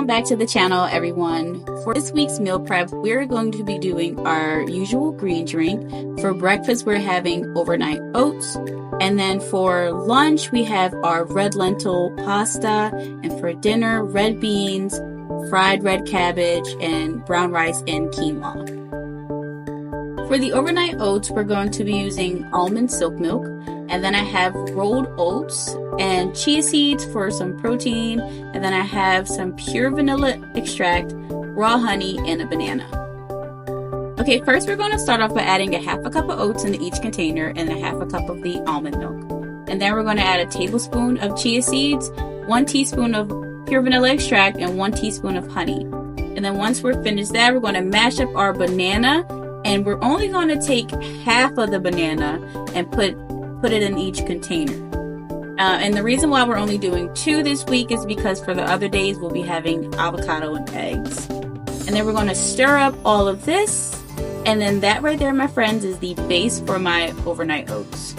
Welcome back to the channel, everyone. For this week's meal prep, we're going to be doing our usual green drink. For breakfast, we're having overnight oats. And then for lunch, we have our red lentil pasta. And for dinner, red beans, fried red cabbage, and brown rice and quinoa. For the overnight oats, we're going to be using almond silk milk. And then I have rolled oats and chia seeds for some protein. And then I have some pure vanilla extract, raw honey, and a banana. Okay, first we're going to start off by adding a half a cup of oats into each container and a half a cup of the almond milk. And then we're going to add a tablespoon of chia seeds, 1 teaspoon of pure vanilla extract, and 1 teaspoon of honey. And then once we're finished that, we're going to mash up our banana. And we're only going to take half of the banana and put it in each container. And the reason why we're only doing 2 this week is because for the other days we'll be having avocado and eggs. And then we're going to stir up all of this. And then that right there, my friends, is the base for my overnight oats.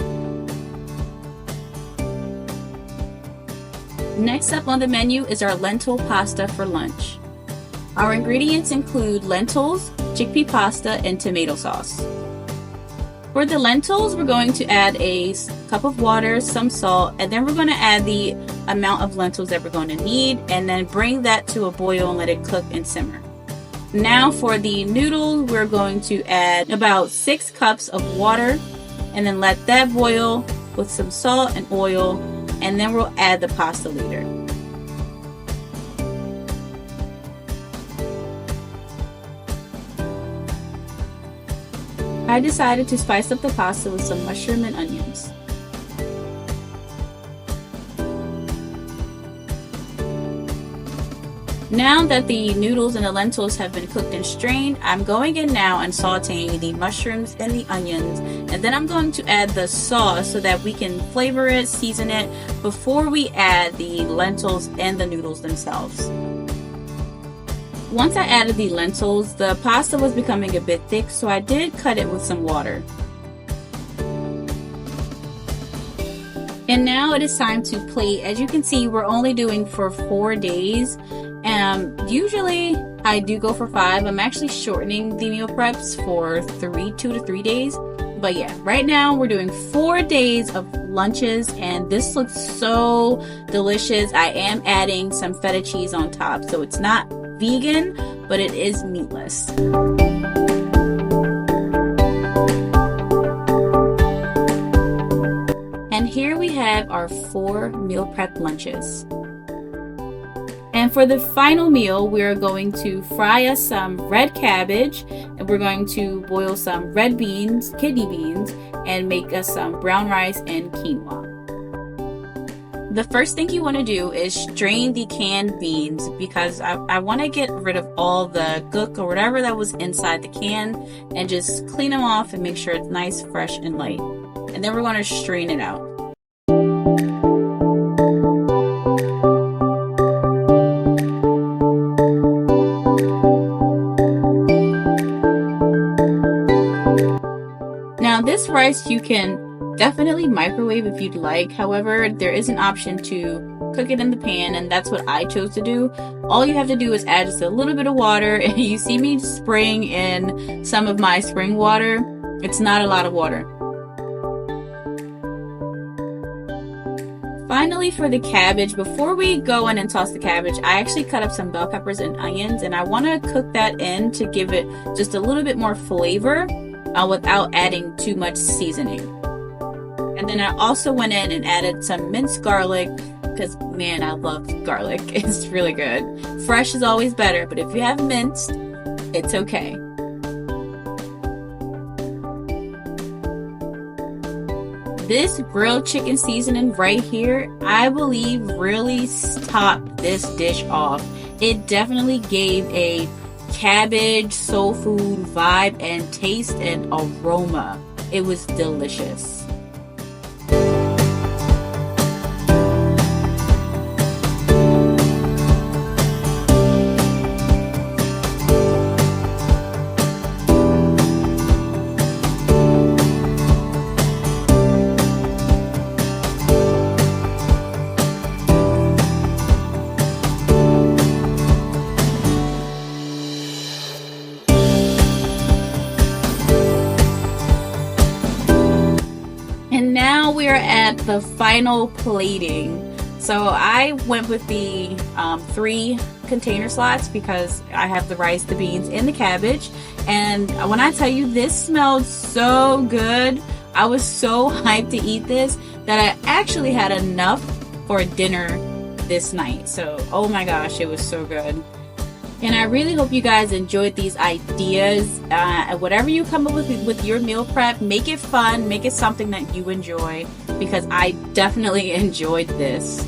Next up on the menu is our lentil pasta for lunch. Our ingredients include lentils, chickpea pasta, and tomato sauce. For the lentils, we're going to add a cup of water, some salt, and then we're going to add the amount of lentils that we're going to need, and then bring that to a boil and let it cook and simmer. Now for the noodles, we're going to add about 6 cups of water, and then let that boil with some salt and oil, and then we'll add the pasta later. I decided to spice up the pasta with some mushroom and onions. Now that the noodles and the lentils have been cooked and strained, I'm going in now and sauteing the mushrooms and the onions, and then I'm going to add the sauce so that we can flavor it, season it, before we add the lentils and the noodles themselves. Once I added the lentils, the pasta was becoming a bit thick, so I did cut it with some water. And now it is time to plate. As you can see, we're only doing for 4 days. Usually I do go for 5. I'm actually shortening the meal preps for 2 to 3 days. But yeah, right now we're doing 4 days of lunches, and this looks so delicious. I am adding some feta cheese on top, so it's not vegan, but it is meatless. And here we have our 4 meal prep lunches. And for the final meal, we're going to fry us some red cabbage, and we're going to boil some red beans, kidney beans, and make us some brown rice and quinoa. The first thing you want to do is strain the canned beans, because I want to get rid of all the gook or whatever that was inside the can and just clean them off and make sure it's nice, fresh, and light. And then we're going to strain it out. Now this rice you can definitely microwave if you'd like. However, there is an option to cook it in the pan, and that's what I chose to do. All you have to do is add just a little bit of water. And you see me spraying in some of my spring water. It's not a lot of water. Finally, for the cabbage, before we go in and toss the cabbage, I actually cut up some bell peppers and onions, and I want to cook that in to give it just a little bit more flavor without adding too much seasoning. And then I also went in and added some minced garlic, because man, I love garlic. It's really good. Fresh is always better, but if you have minced, it's okay. This grilled chicken seasoning right here, I believe really topped this dish off. It definitely gave a cabbage, soul food vibe and taste and aroma. It was delicious. the final plating. So I went with the 3 container slots because I have the rice, the beans, and the cabbage. And when I tell you, this smelled so good, I was so hyped to eat this that I actually had enough for dinner this night. So, oh my gosh, it was so good. And I really hope you guys enjoyed these ideas. Whatever you come up with your meal prep, make it fun, make it something that you enjoy, because I definitely enjoyed this.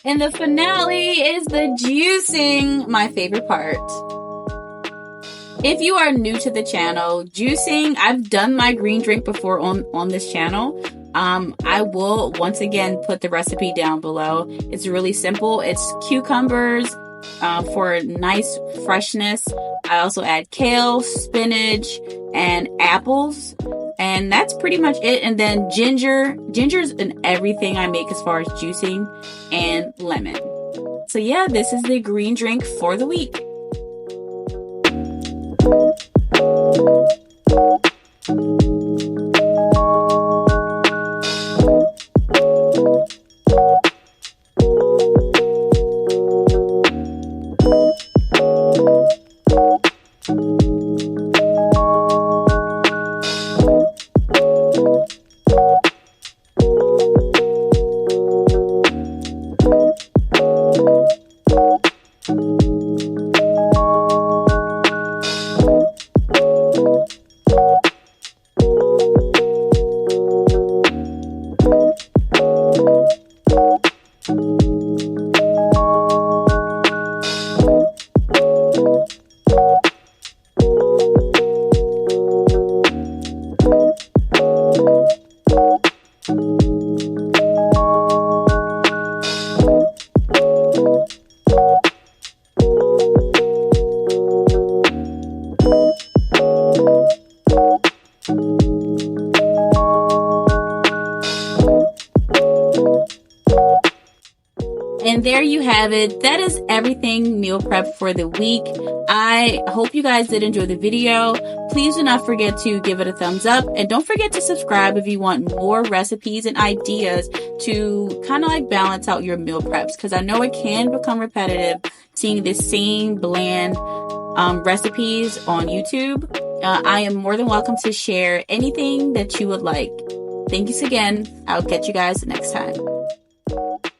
And the finale is the juicing, my favorite part. If you are new to the channel, juicing, I've done my green drink before on this channel. I will once again put the recipe down below. It's really simple. It's cucumbers for nice freshness. I also add kale, spinach, and apples. And that's pretty much it. And then ginger. Ginger's in everything I make as far as juicing, and lemon. So yeah, this is the green drink for the week. And there you have it. That is everything meal prep for the week. I hope you guys did enjoy the video. Please do not forget to give it a thumbs up, and don't forget to subscribe if you want more recipes and ideas to kind of like balance out your meal preps, because I know it can become repetitive seeing the same bland recipes on YouTube. I am more than welcome to share anything that you would like. Thank you again. I'll catch you guys next time.